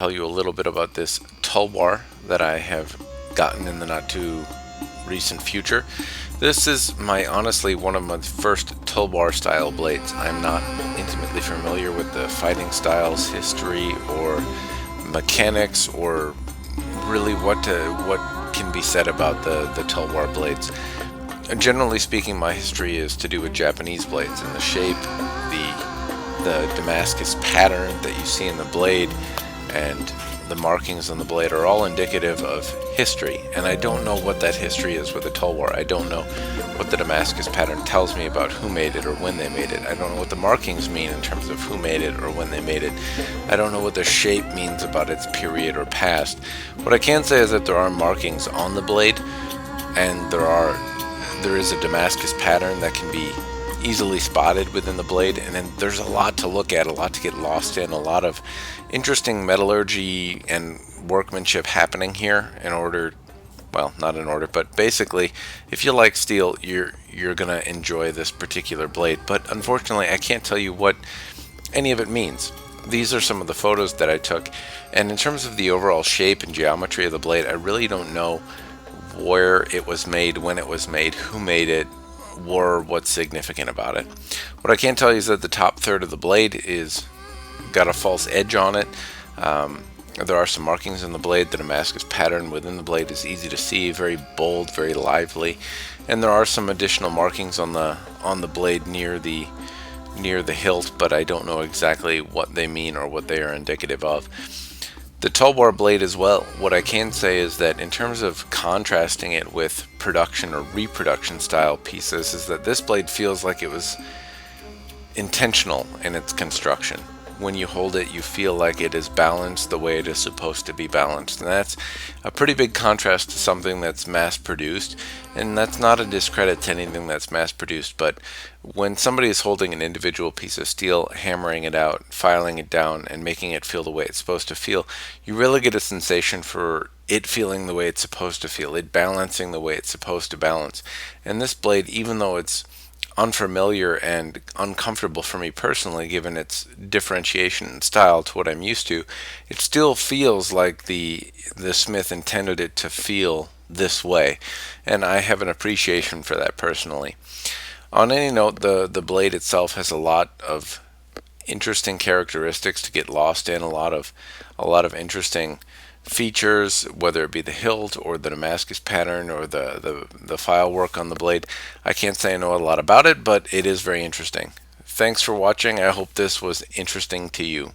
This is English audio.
Tell you a little bit about this Tulwar that I have gotten in the not too recent future. This is honestly one of my first Tulwar style blades. I'm not intimately familiar with the fighting styles, history, or mechanics, or really what can be said about the Tulwar blades. Generally speaking, my history is to do with Japanese blades and the shape, the Damascus pattern that you see in the blade, and the markings on the blade are all indicative of history, and I don't know what that history is with the Tulwar. I don't know what the Damascus pattern tells me about who made it or when they made it. I don't know what the markings mean in terms of who made it or when they made it. I don't know what the shape means about its period or past. What I can say is that there are markings on the blade, and there is a Damascus pattern that can be easily spotted within the blade, and then there's a lot to look at, a lot to get lost in, a lot of interesting metallurgy and workmanship happening here in order, well, not in order, but basically if you like steel, you're gonna enjoy this particular blade. But unfortunately I can't tell you what any of it means. These are some of the photos that I took, and in terms of the overall shape and geometry of the blade, I really don't know where it was made, when it was made, who made it, or what's significant about it. What I can tell you is that the top third of the blade is got a false edge on it. There are some markings in the blade. The Damascus pattern within the blade is easy to see, very bold, very lively, and there are some additional markings on the blade near the hilt, but I don't know exactly what they mean or what they are indicative of. The Tulwar blade as well, what I can say is that in terms of contrasting it with production or reproduction style pieces, is that this blade feels like it was intentional in its construction. When you hold it, you feel like it is balanced the way it is supposed to be balanced. And that's a pretty big contrast to something that's mass produced. And that's not a discredit to anything that's mass produced, but when somebody is holding an individual piece of steel, hammering it out, filing it down, and making it feel the way it's supposed to feel, you really get a sensation for it feeling the way it's supposed to feel, it balancing the way it's supposed to balance. And this blade, even though it's unfamiliar and uncomfortable for me personally, given its differentiation in style to what I'm used to, it still feels like the smith intended it to feel this way, and I have an appreciation for that personally. On any note, the blade itself has a lot of interesting characteristics to get lost in, a lot of interesting features, whether it be the hilt or the Damascus pattern or the file work on the blade. I can't say I know a lot about it, but it is very interesting. Thanks for watching. I hope this was interesting to you.